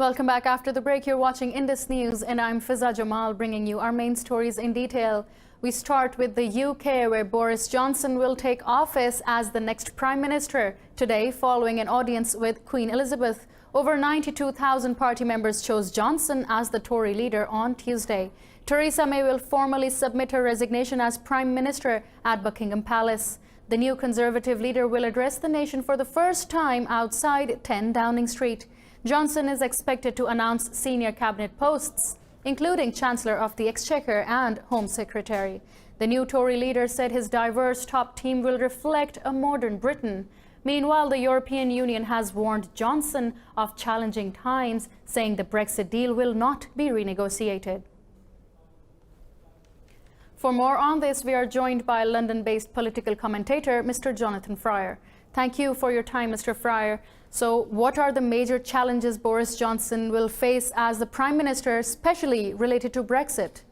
Welcome back after the break. You're watching Indus News and I'm Fiza Jamal bringing you our main stories in detail. We start with the UK, where Boris Johnson will take office as the next Prime Minister today following an audience with Queen Elizabeth. Over 92,000 party members chose Johnson as the Tory leader on Tuesday. Theresa May will formally submit her resignation as Prime Minister at Buckingham Palace. The new Conservative leader will address the nation for the first time outside 10 Downing Street. Johnson is expected to announce senior cabinet posts, including Chancellor of the Exchequer and Home Secretary. The new Tory leader said his diverse top team will reflect a modern Britain. Meanwhile, the European Union has warned Johnson of challenging times, saying the Brexit deal will not be renegotiated. For more on this, we are joined by London-based political commentator, Mr. Jonathan Fryer. Thank you for your time, Mr. Fryer. So what are the major challenges Boris Johnson will face as the Prime Minister, especially related to Brexit?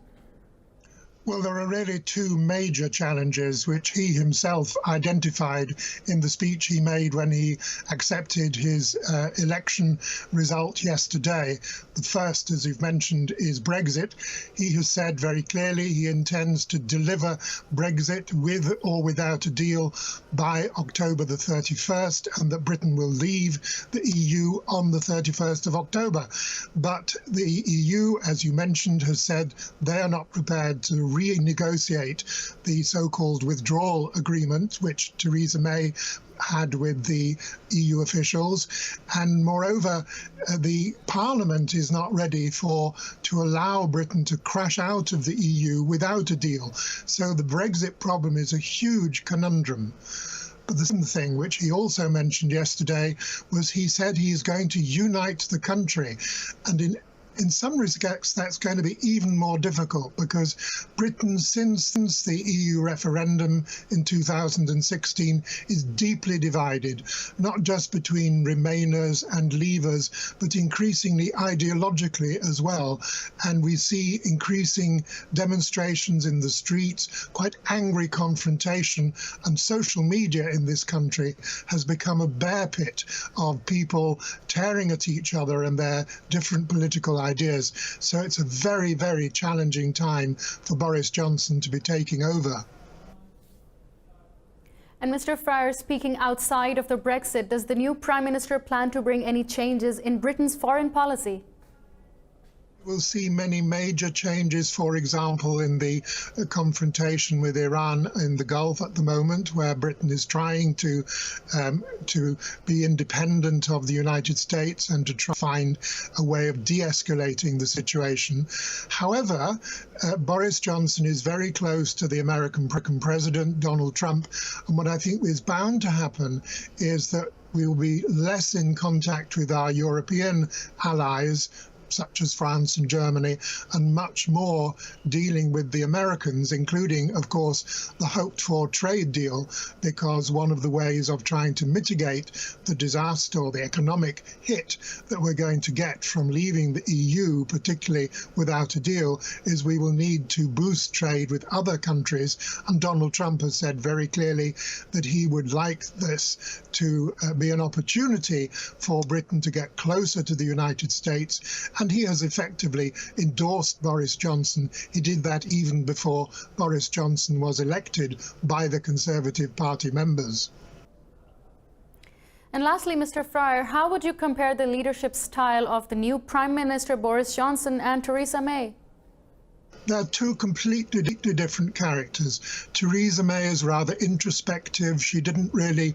Well, there are really two major challenges which he himself identified in the speech he made when he accepted his election result yesterday. The first, as you've mentioned, is Brexit. He has said very clearly he intends to deliver Brexit with or without a deal by October the 31st, and that Britain will leave the EU on the 31st of October. But the EU, as you mentioned, has said they are not prepared to renegotiate the so-called withdrawal agreement, which Theresa May had with the EU officials, and moreover the Parliament is not ready to allow Britain to crash out of the EU without a deal. So the Brexit problem is a huge conundrum. But the second thing, which he also mentioned yesterday, was he said he is going to unite the country, and in some respects, that's going to be even more difficult because Britain, since the EU referendum in 2016, is deeply divided, not just between Remainers and Leavers, but increasingly ideologically as well. And we see increasing demonstrations in the streets, quite angry confrontation, and social media in this country has become a bear pit of people tearing at each other and their different political ideas. So it's a very, very challenging time for Boris Johnson to be taking over. And Mr. Fryer, speaking outside of the Brexit, does the new Prime Minister plan to bring any changes in Britain's foreign policy? We'll see many major changes, for example, in the confrontation with Iran in the Gulf at the moment, where Britain is trying to be independent of the United States and to try to find a way of de-escalating the situation. However, Boris Johnson is very close to the American President, Donald Trump, and what I think is bound to happen is that we will be less in contact with our European allies, such as France and Germany, and much more dealing with the Americans, including, of course, the hoped-for trade deal, because one of the ways of trying to mitigate the disaster or the economic hit that we're going to get from leaving the EU, particularly without a deal, is we will need to boost trade with other countries. And Donald Trump has said very clearly that he would like this to be an opportunity for Britain to get closer to the United States. And he has effectively endorsed Boris Johnson. He did that even before Boris Johnson was elected by the Conservative Party members. And lastly, Mr. Fryer, how would you compare the leadership style of the new Prime Minister Boris Johnson and Theresa May? They're two completely different characters. Theresa May is rather introspective. She didn't really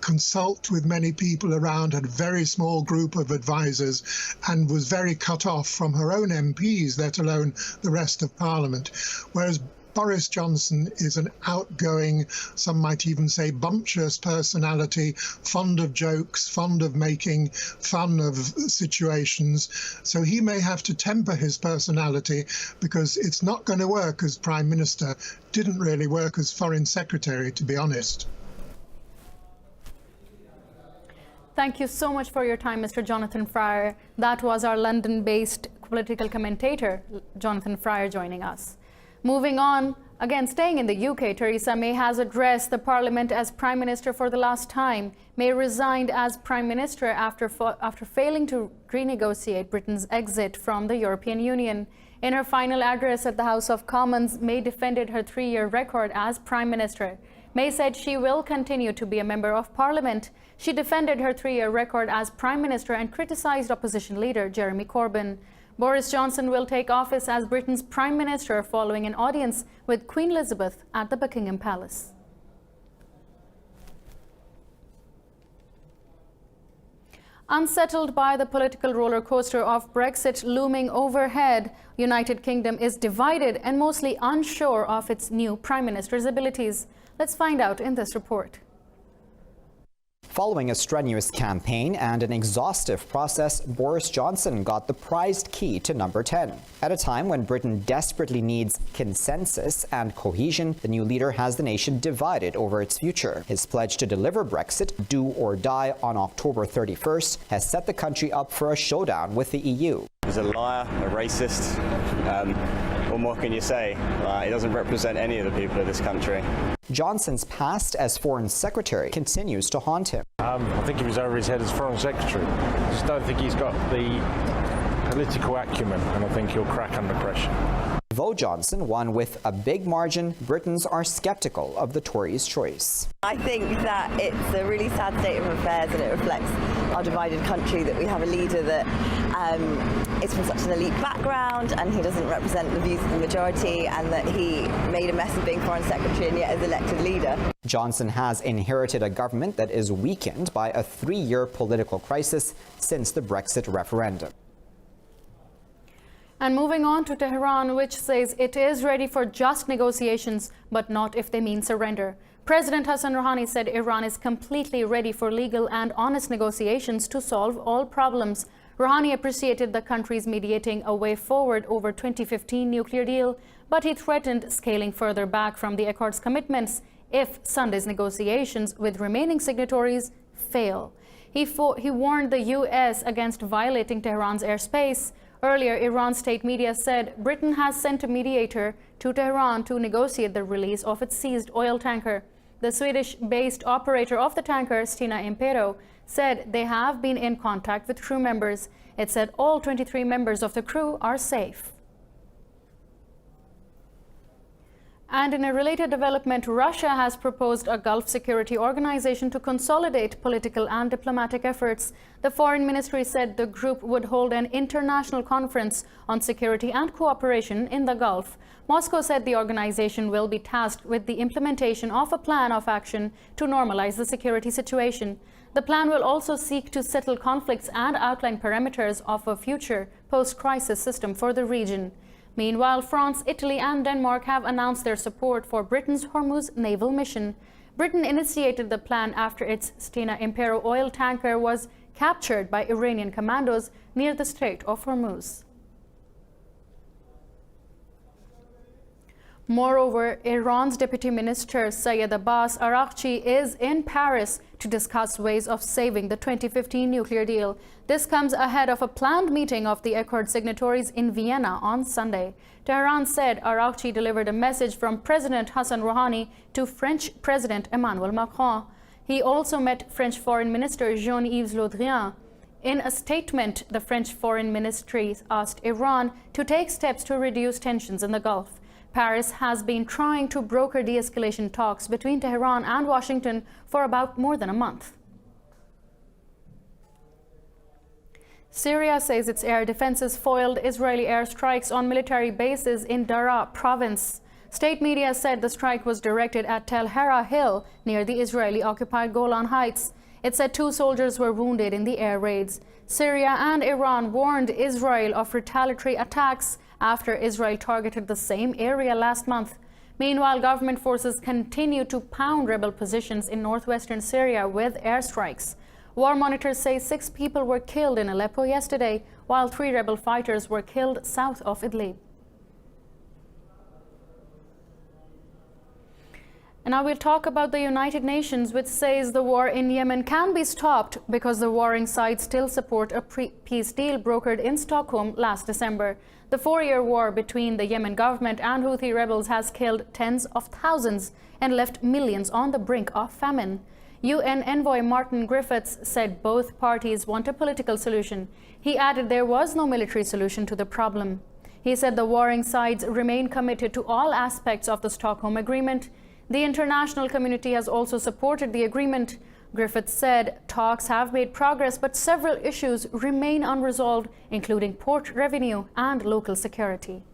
consult with many people around, had a very small group of advisors, and was very cut off from her own MPs, let alone the rest of Parliament. Whereas Boris Johnson is an outgoing, some might even say bumptious personality, fond of jokes, fond of making fun of situations. So he may have to temper his personality because it's not going to work as Prime Minister. Didn't really work as Foreign Secretary, to be honest. Thank you so much for your time, Mr. Jonathan Fryer. That was our London-based political commentator, Jonathan Fryer, joining us. Moving on, Again, staying in the UK, Theresa May has addressed the Parliament as Prime Minister for the last time. May resigned as Prime Minister after failing to renegotiate Britain's exit from the European Union. In her final address at the House of Commons, May defended her 3-year record as Prime Minister. May said she will continue to be a Member of Parliament. She defended her 3-year record as Prime Minister and criticised opposition leader Jeremy Corbyn. Boris Johnson will take office as Britain's Prime Minister following an audience with Queen Elizabeth at the Buckingham Palace. Unsettled by the political roller coaster of Brexit looming overhead, United Kingdom is divided and mostly unsure of its new Prime Minister's abilities. Let's find out in this report. Following a strenuous campaign and an exhaustive process, Boris Johnson got the prized key to number 10. At a time when Britain desperately needs consensus and cohesion, the new leader has the nation divided over its future. His pledge to deliver Brexit, do or die, on October 31st has set the country up for a showdown with the EU. He's a liar, a racist. What more can you say? He doesn't represent any of the people of this country. Johnson's past as Foreign Secretary continues to haunt him. I think he was over his head as Foreign Secretary. I just don't think he's got the political acumen, and I think he'll crack under pressure. Though Johnson won with a big margin, Britons are sceptical of the Tories' choice. I think that it's a really sad state of affairs, and it reflects our divided country that we have a leader that is from such an elite background, and he doesn't represent the views of the majority, and that he made a mess of being Foreign Secretary and yet is elected leader. Johnson has inherited a government that is weakened by a 3-year political crisis since the Brexit referendum. And moving on to Tehran, which says it is ready for just negotiations, but not if they mean surrender. President Hassan Rouhani said Iran is completely ready for legal and honest negotiations to solve all problems. Rouhani appreciated the country's mediating a way forward over 2015 nuclear deal, but he threatened scaling further back from the accord's commitments if Sunday's negotiations with remaining signatories fail. He warned the U.S. against violating Tehran's airspace. Earlier, Iran's state media said Britain has sent a mediator to Tehran to negotiate the release of its seized oil tanker. The Swedish-based operator of the tanker, Stena Impero, said they have been in contact with crew members. It said all 23 members of the crew are safe. And in a related development, Russia has proposed a Gulf Security Organization to consolidate political and diplomatic efforts. The Foreign Ministry said the group would hold an international conference on security and cooperation in the Gulf. Moscow said the organization will be tasked with the implementation of a plan of action to normalize the security situation. The plan will also seek to settle conflicts and outline parameters of a future post-crisis system for the region. Meanwhile, France, Italy and Denmark have announced their support for Britain's Hormuz naval mission. Britain initiated the plan after its Stena Impero oil tanker was captured by Iranian commandos near the Strait of Hormuz. Moreover, Iran's Deputy Minister Sayed Abbas Araghchi is in Paris to discuss ways of saving the 2015 nuclear deal. This comes ahead of a planned meeting of the accord signatories in Vienna on Sunday. Tehran said Araghchi delivered a message from President Hassan Rouhani to French President Emmanuel Macron. He also met French Foreign Minister Jean-Yves Le Drian. In a statement, the French Foreign Ministry asked Iran to take steps to reduce tensions in the Gulf. Paris has been trying to broker de-escalation talks between Tehran and Washington for about more than a month. Syria says its air defenses foiled Israeli airstrikes on military bases in Daraa province. State media said the strike was directed at Tel Hara Hill near the Israeli-occupied Golan Heights. It said 2 soldiers were wounded in the air raids. Syria and Iran warned Israel of retaliatory attacks after Israel targeted the same area last month. Meanwhile, government forces continue to pound rebel positions in northwestern Syria with airstrikes. War monitors say 6 people were killed in Aleppo yesterday, while 3 rebel fighters were killed south of Idlib. And now we'll talk about the United Nations, which says the war in Yemen can be stopped because the warring sides still support a peace deal brokered in Stockholm last December. The 4-year war between the Yemen government and Houthi rebels has killed tens of thousands and left millions on the brink of famine. UN envoy Martin Griffiths said both parties want a political solution. He added there was no military solution to the problem. He said the warring sides remain committed to all aspects of the Stockholm Agreement. The international community has also supported the agreement. Griffiths said talks have made progress, but several issues remain unresolved, including port revenue and local security.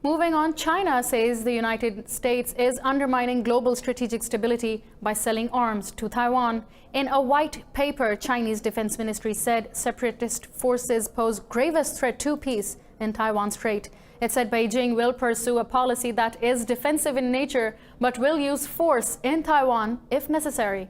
Moving on, China says the United States is undermining global strategic stability by selling arms to Taiwan. In a white paper, Chinese Defense Ministry said separatist forces pose gravest threat to peace in Taiwan Strait. It said Beijing will pursue a policy that is defensive in nature, but will use force in Taiwan if necessary.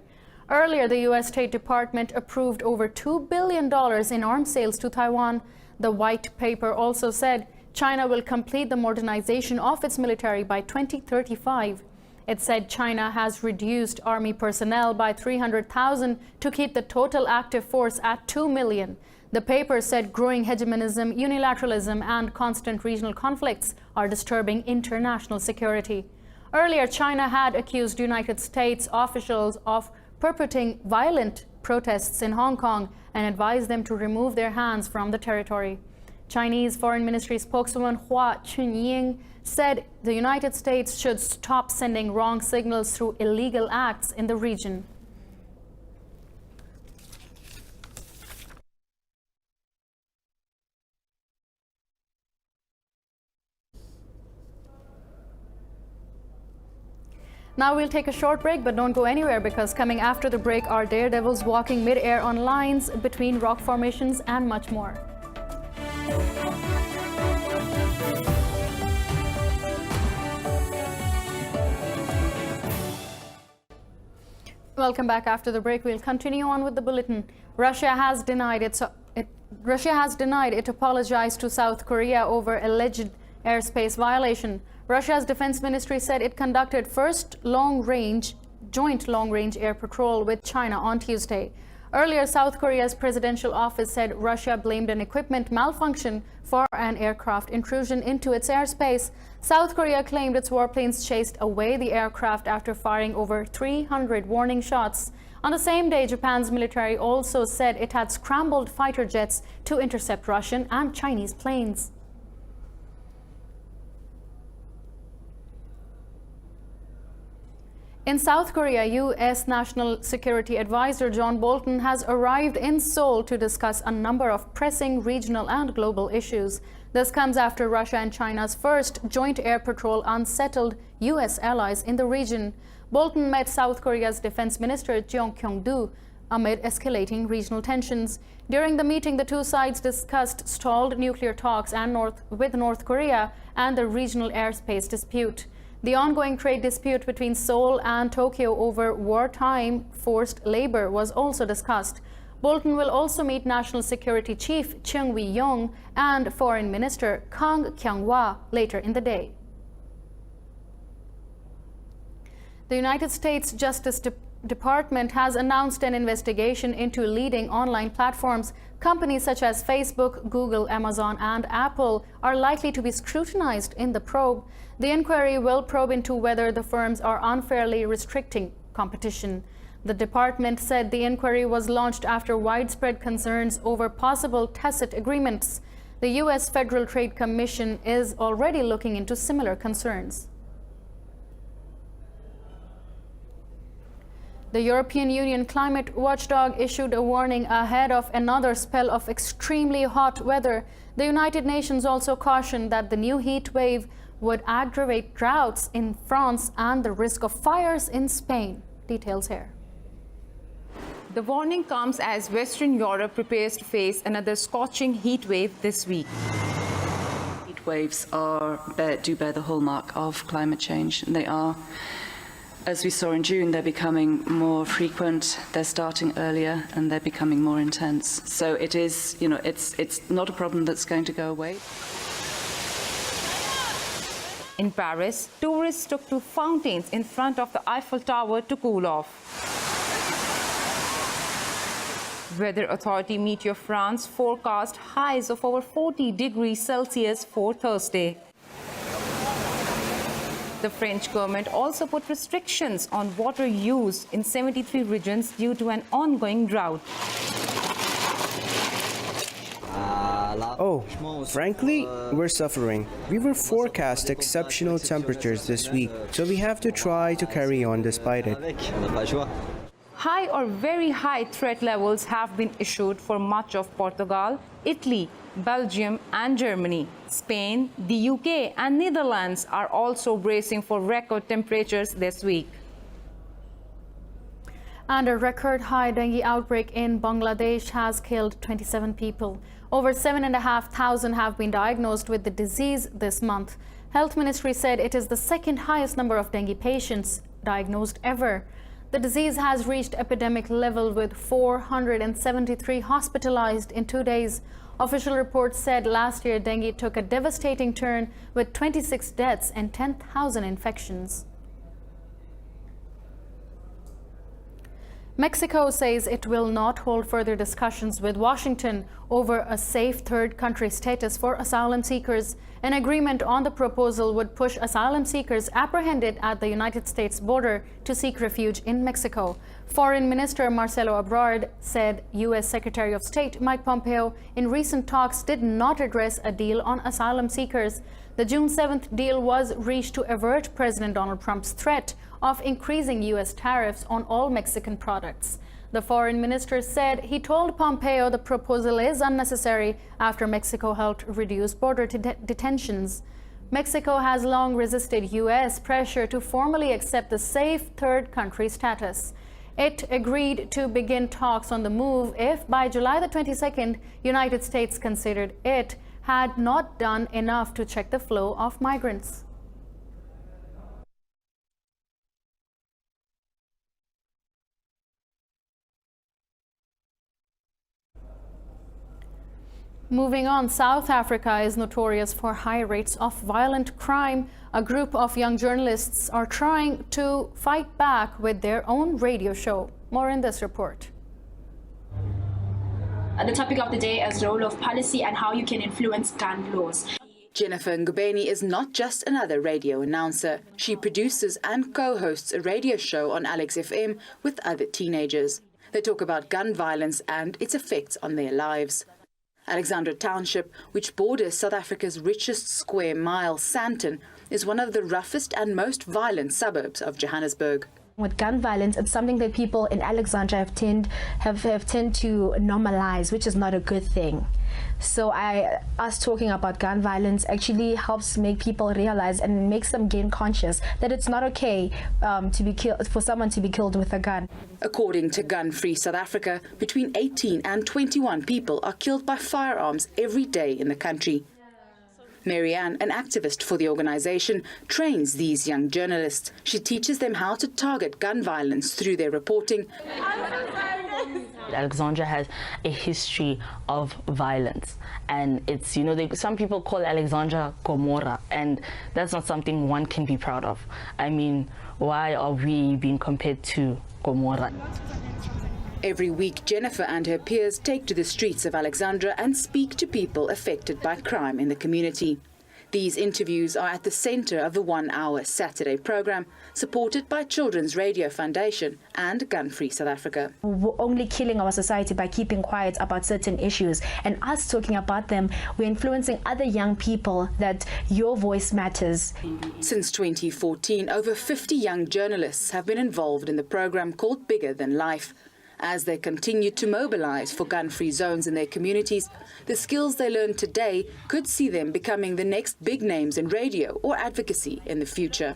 Earlier, the U.S. State Department approved over $2 billion in arms sales to Taiwan. The white paper also said China will complete the modernization of its military by 2035. It said China has reduced army personnel by 300,000 to keep the total active force at 2 million. The paper said growing hegemonism, unilateralism, and constant regional conflicts are disturbing international security. Earlier, China had accused United States officials of perpetrating violent protests in Hong Kong and advised them to remove their hands from the territory. Chinese Foreign Ministry spokeswoman Hua Chunying said the United States should stop sending wrong signals through illegal acts in the region. Now we'll take a short break, but don't go anywhere, because coming after the break are daredevils walking mid-air on lines between rock formations and much more. Welcome back. After the break, we'll continue on with the bulletin. Russia has denied it apologized to South Korea over alleged airspace violation. Russia's defense ministry said it conducted joint long-range air patrol with China on Tuesday. Earlier, South Korea's presidential office said Russia blamed an equipment malfunction for an aircraft intrusion into its airspace. South Korea claimed its warplanes chased away the aircraft after firing over 300 warning shots. On the same day, Japan's military also said it had scrambled fighter jets to intercept Russian and Chinese planes. In South Korea, U.S. National Security Advisor John Bolton has arrived in Seoul to discuss a number of pressing regional and global issues. This comes after Russia and China's first joint air patrol unsettled U.S. allies in the region. Bolton met South Korea's Defense Minister Jeong Kyung-do amid escalating regional tensions. During the meeting, the two sides discussed stalled nuclear talks with North Korea and the regional airspace dispute. The ongoing trade dispute between Seoul and Tokyo over wartime forced labor was also discussed. Bolton will also meet National Security Chief Chung Wi-yong and Foreign Minister Kang Kyung-hwa later in the day. The United States Justice Department has announced an investigation into leading online platforms. Companies such as Facebook, Google, Amazon, and Apple are likely to be scrutinized in the probe. The inquiry will probe into whether the firms are unfairly restricting competition. The department said the inquiry was launched after widespread concerns over possible tacit agreements. The U.S. Federal Trade Commission is already looking into similar concerns. The European Union climate watchdog issued a warning ahead of another spell of extremely hot weather. The United Nations also cautioned that the new heat wave would aggravate droughts in France and the risk of fires in Spain. Details here. The warning comes as Western Europe prepares to face another scorching heat wave this week. Heat waves do bear the hallmark of climate change. They are As we saw in June, they're becoming more frequent, they're starting earlier, and they're becoming more intense. So it is, it's not a problem that's going to go away. In Paris, tourists took to fountains in front of the Eiffel Tower to cool off. Weather authority Meteor France forecast highs of over 40 degrees Celsius for Thursday. The French government also put restrictions on water use in 73 regions due to an ongoing drought. Oh, frankly, we're suffering. We were forecast exceptional temperatures this week, so we have to try to carry on despite it. High or very high threat levels have been issued for much of Portugal, Italy, Belgium and Germany. Spain, the UK and Netherlands are also bracing for record temperatures this week. And a record high dengue outbreak in Bangladesh has killed 27 people. Over 7,500 have been diagnosed with the disease this month. Health Ministry said it is the second highest number of dengue patients diagnosed ever. The disease has reached epidemic level with 473 hospitalized in 2 days. Official reports said last year dengue took a devastating turn with 26 deaths and 10,000 infections. Mexico says it will not hold further discussions with Washington over a safe third country status for asylum seekers. An agreement on the proposal would push asylum seekers apprehended at the United States border to seek refuge in Mexico. Foreign Minister Marcelo Ebrard said U.S. Secretary of State Mike Pompeo in recent talks did not address a deal on asylum seekers. The June 7th deal was reached to avert President Donald Trump's threat of increasing U.S. tariffs on all Mexican products. The foreign minister said he told Pompeo the proposal is unnecessary after Mexico helped reduce border detentions. Mexico has long resisted U.S. pressure to formally accept the safe third country status. It agreed to begin talks on the move if by July the 22nd, United States considered it had not done enough to check the flow of migrants. Moving on, South Africa is notorious for high rates of violent crime. A group of young journalists are trying to fight back with their own radio show. More in this report. The topic of the day is the role of policy and how you can influence gun laws. Jennifer Ngubeni is not just another radio announcer. She produces and co-hosts a radio show on Alex FM with other teenagers. They talk about gun violence and its effects on their lives. Alexandra Township, which borders South Africa's richest square mile, Sandton, is one of the roughest and most violent suburbs of Johannesburg. With gun violence, it's something that people in Alexandra have tend to normalize, which is not a good thing. So us talking about gun violence actually helps make people realize and makes them gain conscious that it's not okay for someone to be killed with a gun. According to Gun Free South Africa, between 18 and 21 people are killed by firearms every day in the country. Marianne, an activist for the organization, trains these young journalists. She teaches them how to target gun violence through their reporting. Alexandra has a history of violence, and it's, some people call Alexandra Gomorrah, and that's not something one can be proud of. I mean, why are we being compared to Gomorrah? Every week, Jennifer and her peers take to the streets of Alexandra and speak to people affected by crime in the community. These interviews are at the center of the 1-hour Saturday program, supported by Children's Radio Foundation and Gun Free South Africa. We're only killing our society by keeping quiet about certain issues, and us talking about them, we're influencing other young people that your voice matters. Since 2014, over 50 young journalists have been involved in the program called Bigger Than Life. As they continue to mobilize for gun-free zones in their communities, the skills they learn today could see them becoming the next big names in radio or advocacy in the future.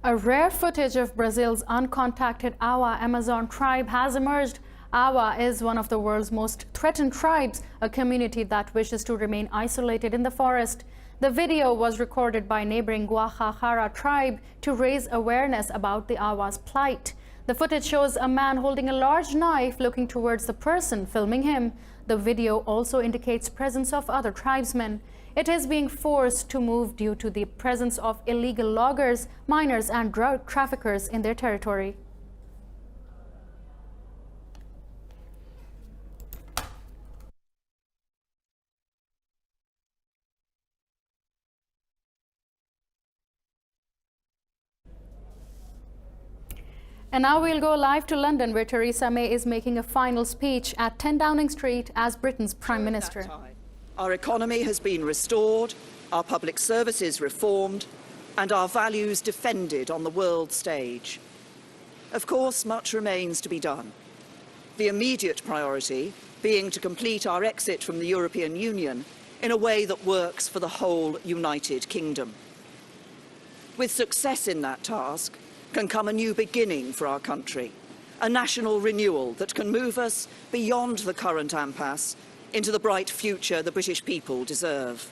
A rare footage of Brazil's uncontacted Awa Amazon tribe has emerged. Awa is one of the world's most threatened tribes, a community that wishes to remain isolated in the forest. The video was recorded by neighboring Guajajara tribe to raise awareness about the Awa's plight. The footage shows a man holding a large knife looking towards the person filming him. The video also indicates presence of other tribesmen. It is being forced to move due to the presence of illegal loggers, miners and drug traffickers in their territory. And now we'll go live to London, where Theresa May is making a final speech at 10 Downing Street as Britain's Prime Minister. Our economy has been restored, our public services reformed, and our values defended on the world stage. Of course, much remains to be done. The immediate priority being to complete our exit from the European Union in a way that works for the whole United Kingdom. With success in that task can come a new beginning for our country, a national renewal that can move us beyond the current impasse into the bright future the British people deserve.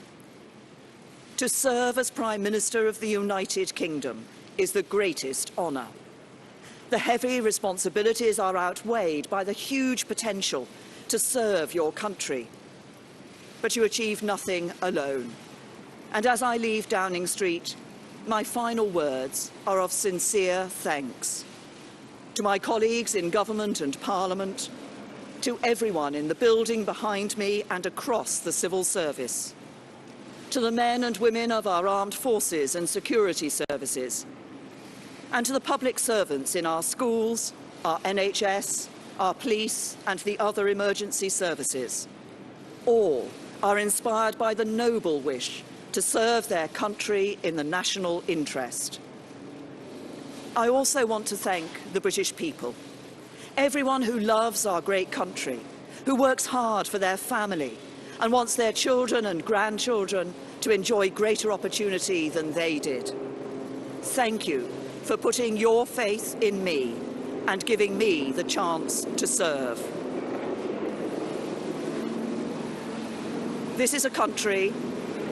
To serve as Prime Minister of the United Kingdom is the greatest honour. The heavy responsibilities are outweighed by the huge potential to serve your country. But you achieve nothing alone. And as I leave Downing Street, my final words are of sincere thanks. To my colleagues in government and parliament, to everyone in the building behind me and across the civil service, to the men and women of our armed forces and security services, and to the public servants in our schools, our NHS, our police and the other emergency services. All are inspired by the noble wish to serve their country in the national interest. I also want to thank the British people, everyone who loves our great country, who works hard for their family and wants their children and grandchildren to enjoy greater opportunity than they did. Thank you for putting your faith in me and giving me the chance to serve. This is a country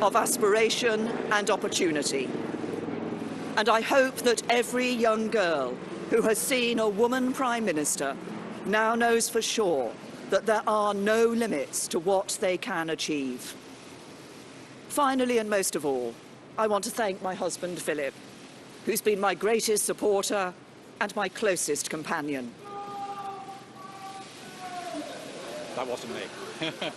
of aspiration and opportunity. And I hope that every young girl who has seen a woman Prime Minister now knows for sure that there are no limits to what they can achieve. Finally, and most of all, I want to thank my husband, Philip, who's been my greatest supporter and my closest companion. That wasn't me.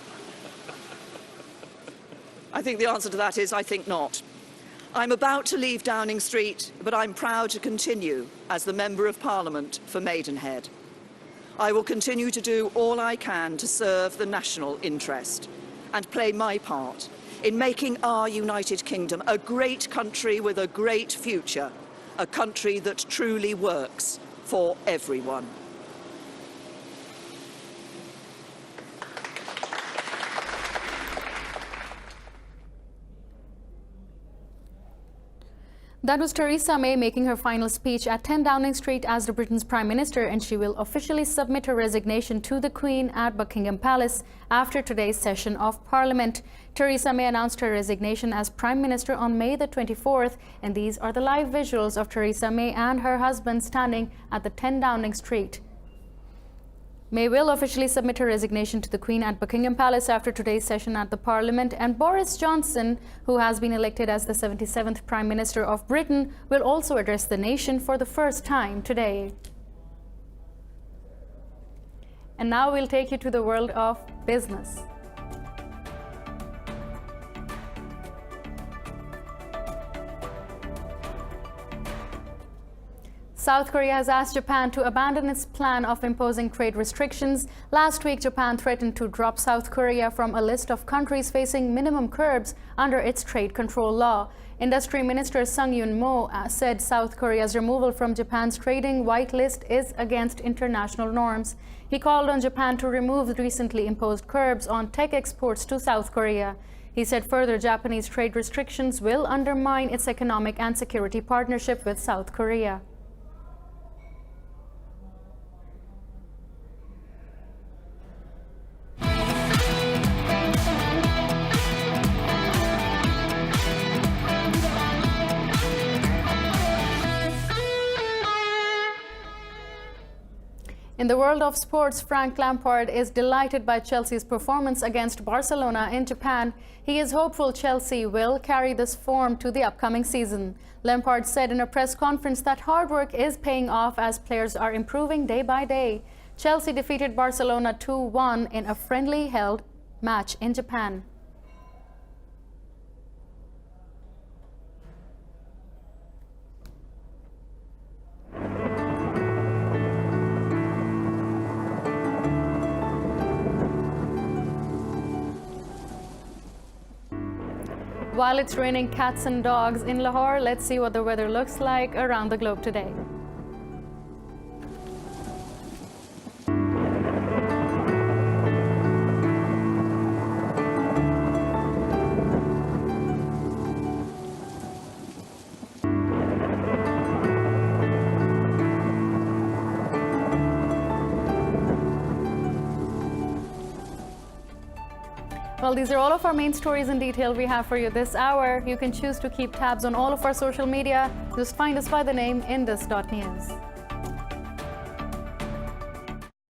I think the answer to that is I think not. I'm about to leave Downing Street, but I'm proud to continue as the Member of Parliament for Maidenhead. I will continue to do all I can to serve the national interest and play my part in making our United Kingdom a great country with a great future, a country that truly works for everyone. That was Theresa May making her final speech at 10 Downing Street as the Britain's Prime Minister, and she will officially submit her resignation to the Queen at Buckingham Palace after today's session of Parliament. Theresa May announced her resignation as Prime Minister on May the 24th, and these are the live visuals of Theresa May and her husband standing at the 10 Downing Street. May will officially submit her resignation to the Queen at Buckingham Palace after today's session at the Parliament, and Boris Johnson, who has been elected as the 77th Prime Minister of Britain, will also address the nation for the first time today. And now we'll take you to the world of business. South Korea has asked Japan to abandon its plan of imposing trade restrictions. Last week, Japan threatened to drop South Korea from a list of countries facing minimum curbs under its trade control law. Industry Minister Sung-Yun Mo said South Korea's removal from Japan's trading white list is against international norms. He called on Japan to remove the recently imposed curbs on tech exports to South Korea. He said further Japanese trade restrictions will undermine its economic and security partnership with South Korea. In the world of sports, Frank Lampard is delighted by Chelsea's performance against Barcelona in Japan. He is hopeful Chelsea will carry this form to the upcoming season. Lampard said in a press conference that hard work is paying off as players are improving day by day. Chelsea defeated Barcelona 2-1 in a friendly held match in Japan. While it's raining cats and dogs in Lahore, let's see what the weather looks like around the globe today. Well, these are all of our main stories in detail we have for you this hour. You can choose to keep tabs on all of our social media. Just find us by the name Indus.news.